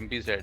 MPZ,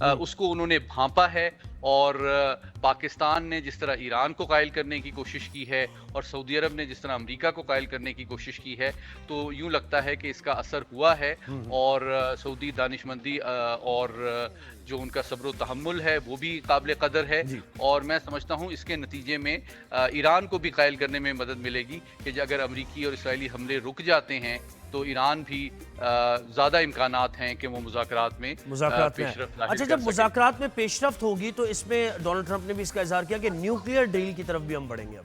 اس کو انہوں نے بھانپا ہے، اور پاکستان نے جس طرح ایران کو قائل کرنے کی کوشش کی ہے اور سعودی عرب نے جس طرح امریکہ کو قائل کرنے کی کوشش کی ہے، تو یوں لگتا ہے کہ اس کا اثر ہوا ہے، اور سعودی دانشمندی اور جو ان کا صبر و تحمل ہے وہ بھی قابل قدر ہے، جی اور میں سمجھتا ہوں اس کے نتیجے میں ایران کو بھی قائل کرنے میں مدد ملے گی کہ اگر امریکی اور اسرائیلی حملے رک جاتے ہیں تو ایران بھی زیادہ امکانات ہیں کہ وہ مذاکرات میں مذاکرات میں پیش رفت ظاہر اچھا، کر جب سکے۔ مذاکرات میں پیش رفت ہوگی تو اس میں ڈونلڈ ٹرمپ نے بھی اس کا اظہار کیا کہ نیوکلیئر ڈیل کی طرف بھی ہم بڑھیں گے، اب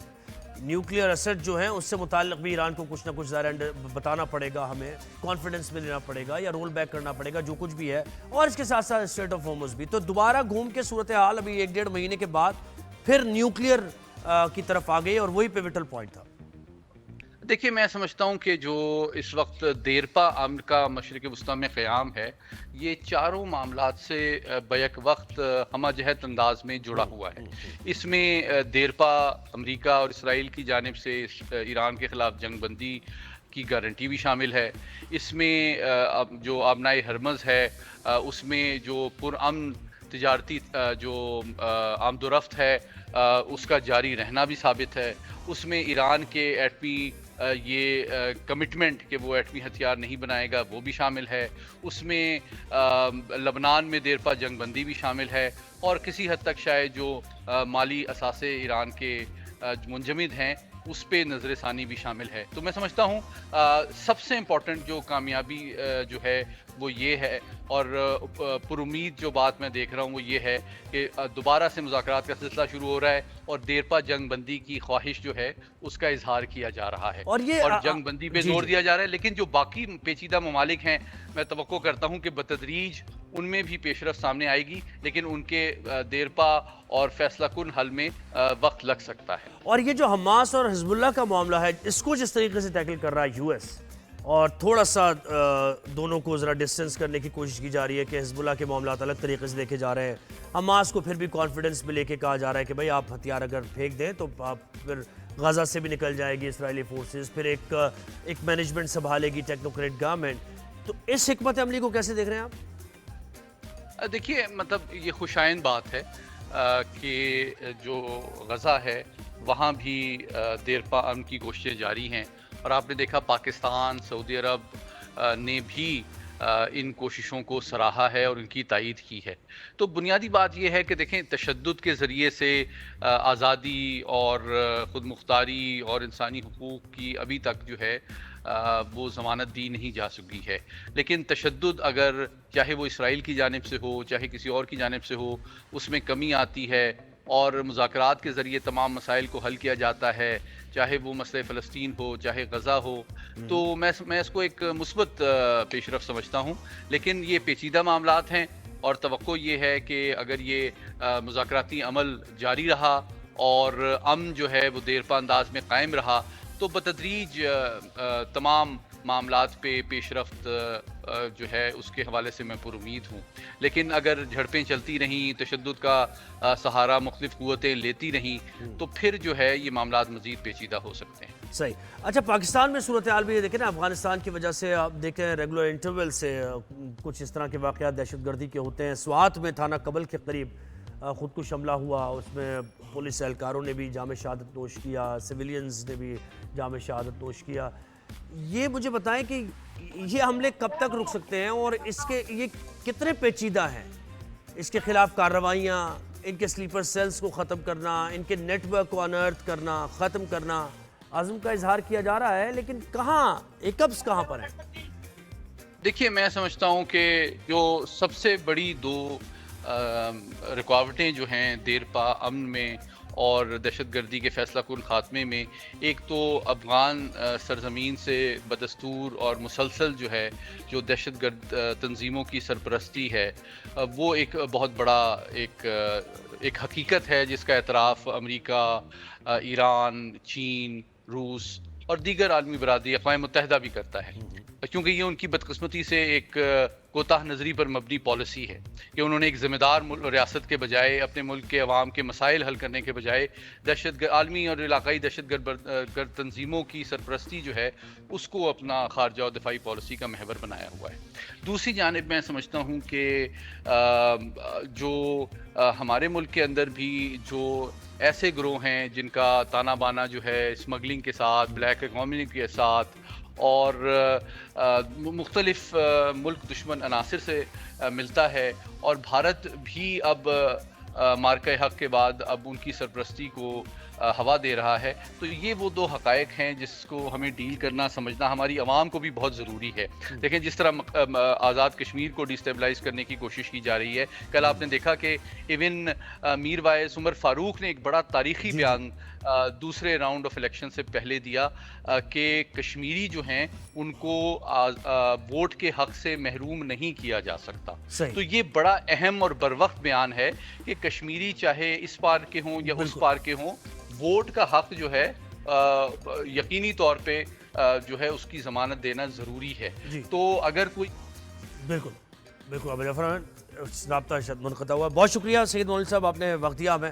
نیوکلیئر ایسٹ جو ہیں اس سے متعلق بھی ایران کو کچھ نہ کچھ ظاہر بتانا پڑے گا، ہمیں کانفیڈنس میں لینا پڑے گا یا رول بیک کرنا پڑے گا، جو کچھ بھی ہے، اور اس کے ساتھ ساتھ اسٹریٹ آف ہارمز بھی۔ تو دوبارہ گھوم کے صورتحال ابھی 1 ڈیڑھ مہینے کے بعد پھر نیوکلیئر کی طرف آ گئی اور وہی پیوٹل پوائنٹ تھا۔ دیکھیے، میں سمجھتا ہوں کہ جو اس وقت دیرپا امن کا مشرق وسطیٰ میں قیام ہے، یہ چاروں معاملات سے بیک وقت ہمہ جہت انداز میں جڑا ہوا ہے۔ اس میں دیرپا امریکہ اور اسرائیل کی جانب سے ایران کے خلاف جنگ بندی کی گارنٹی بھی شامل ہے، اس میں جو آبنائے ہرمز ہے اس میں جو پرامن تجارتی جو آمد و رفت ہے اس کا جاری رہنا بھی ثابت ہے، اس میں ایران کے ایٹمی یہ کمٹمنٹ کہ وہ ایٹمی ہتھیار نہیں بنائے گا وہ بھی شامل ہے، اس میں لبنان میں دیرپا جنگ بندی بھی شامل ہے، اور کسی حد تک شاید جو مالی اثاثے ایران کے منجمد ہیں اس پہ نظر ثانی بھی شامل ہے۔ تو میں سمجھتا ہوں سب سے امپورٹنٹ جو کامیابی جو ہے وہ یہ ہے، اور پر امید جو بات میں دیکھ رہا ہوں وہ یہ ہے کہ دوبارہ سے مذاکرات کا سلسلہ شروع ہو رہا ہے، اور دیرپا جنگ بندی کی خواہش جو ہے اس کا اظہار کیا جا رہا ہے، اور یہ اور جنگ بندی پہ زور دیا جا رہا ہے۔ لیکن جو باقی پیچیدہ ممالک ہیں، میں توقع کرتا ہوں کہ بتدریج ان میں بھی پیش رفت سامنے آئے گی، لیکن ان کے دیرپا اور فیصلہ کن حل میں وقت لگ سکتا ہے۔ اور یہ جو حماس اور حزب اللہ کا معاملہ ہے، اس کو جس طریقے سے ٹیکل کر رہا ہے یو ایس، اور تھوڑا سا دونوں کو ذرا ڈسٹنس کرنے کی کوشش کی جا رہی ہے کہ حزب اللہ کے معاملات الگ طریقے سے دیکھے جا رہے ہیں، حماس کو پھر بھی کانفیڈنس میں لے کے کہا جا رہا ہے کہ بھائی آپ ہتھیار اگر پھینک دیں تو آپ پھر غزہ سے بھی نکل جائے گی اسرائیلی فورسز، پھر ایک مینجمنٹ سنبھالے گی ٹیکنوکریٹ گورنمنٹ۔ تو اس حکمت عملی کو کیسے دیکھ رہے ہیں آپ؟ دیکھیے، مطلب یہ خوشائند بات ہے کہ جو غزہ ہے وہاں بھی دیرپا امن کی کوششیں جاری ہیں، اور آپ نے دیکھا پاکستان، سعودی عرب نے بھی ان کوششوں کو سراہا ہے اور ان کی تائید کی ہے۔ تو بنیادی بات یہ ہے کہ دیکھیں، تشدد کے ذریعے سے آزادی اور خود مختاری اور انسانی حقوق کی ابھی تک جو ہے وہ ضمانت دی نہیں جا سکی ہے، لیکن تشدد اگر چاہے وہ اسرائیل کی جانب سے ہو چاہے کسی اور کی جانب سے ہو، اس میں کمی آتی ہے، اور مذاکرات کے ذریعے تمام مسائل کو حل کیا جاتا ہے، چاہے وہ مسئلہ فلسطین ہو چاہے غزہ ہو، تو میں اس کو ایک مثبت پیش رفت سمجھتا ہوں۔ لیکن یہ پیچیدہ معاملات ہیں، اور توقع یہ ہے کہ اگر یہ مذاکراتی عمل جاری رہا اور امن جو ہے وہ دیرپا انداز میں قائم رہا، تو بتدریج تمام معاملات پہ پیش رفت جو ہے اس کے حوالے سے میں پر امید ہوں۔ لیکن اگر جھڑپیں چلتی رہیں، تشدد کا سہارا مختلف قوتیں لیتی رہیں، تو پھر جو ہے یہ معاملات مزید پیچیدہ ہو سکتے ہیں۔ صحیح۔ اچھا، پاکستان میں صورتحال بھی یہ دیکھیں نا، افغانستان کی وجہ سے آپ دیکھیں ریگولر انٹرول سے کچھ اس طرح کے واقعات دہشت گردی کے ہوتے ہیں۔ سوات میں تھانہ کبل کے قریب خودکش حملہ ہوا، اس میں پولیس اہلکاروں نے بھی جام شہادت نوش کیا، سویلینز نے بھی جام شہادت نوش کیا۔ یہ مجھے بتائیں کہ یہ حملے کب تک رک سکتے ہیں، اور اس کے یہ کتنے پیچیدہ ہیں؟ اس کے خلاف کارروائیاں، ان کے سلیپر سیلز کو ختم کرنا، ان کے نیٹ ورک کو انرتھ کرنا، ختم کرنا، عزم کا اظہار کیا جا رہا ہے، لیکن کہاں ایکپس کہاں پر ہیں؟ دیکھیے، میں سمجھتا ہوں کہ جو سب سے بڑی دو رکاوٹیں جو ہیں دیرپا امن میں اور دہشت گردی کے فیصلہ کن خاتمے میں، ایک تو افغان سرزمین سے بدستور اور مسلسل جو ہے جو دہشت گرد تنظیموں کی سرپرستی ہے، وہ ایک بہت بڑا ایک حقیقت ہے جس کا اعتراف امریکہ، ایران، چین، روس اور دیگر عالمی برادری، اقوام متحدہ بھی کرتا ہے، کیونکہ یہ ان کی بدقسمتی سے ایک کوتاہ نظری پر مبنی پالیسی ہے کہ انہوں نے ایک ذمہ دار ریاست کے بجائے اپنے ملک کے عوام کے مسائل حل کرنے کے بجائے عالمی اور علاقائی دہشت گرد تنظیموں کی سرپرستی جو ہے اس کو اپنا خارجہ اور دفاعی پالیسی کا محور بنایا ہوا ہے. دوسری جانب میں سمجھتا ہوں کہ جو ہمارے ملک کے اندر بھی جو ایسے گروہ ہیں جن کا تانا بانا جو ہے اسمگلنگ کے ساتھ، بلیک اکانومی کے ساتھ اور مختلف ملک دشمن عناصر سے ملتا ہے، اور بھارت بھی اب مارکہ حق کے بعد اب ان کی سرپرستی کو ہوا دے رہا ہے، تو یہ وہ دو حقائق ہیں جس کو ہمیں ڈیل کرنا، سمجھنا ہماری عوام کو بھی بہت ضروری ہے. دیکھیں جس طرح آزاد کشمیر کو ڈیسٹیبلائز کرنے کی کوشش کی جا رہی ہے، کل آپ نے دیکھا کہ ایون میر وائس عمر فاروق نے ایک بڑا تاریخی بیان دوسرے راؤنڈ آف الیکشن سے پہلے دیا کہ کشمیری جو ہیں ان کو ووٹ کے حق سے محروم نہیں کیا جا سکتا. تو یہ بڑا اہم اور بروقت بیان ہے کہ کشمیری چاہے اس پار کے ہوں یا اس پار کے ہوں، ووٹ کا حق جو ہے یقینی طور پہ جو ہے اس کی ضمانت دینا ضروری ہے. تو اگر کوئی بالکل ابو جعفر رابطہ منقطع ہوا. بہت شکریہ سید مولوی صاحب، آپ نے وقت دیا ہمیں.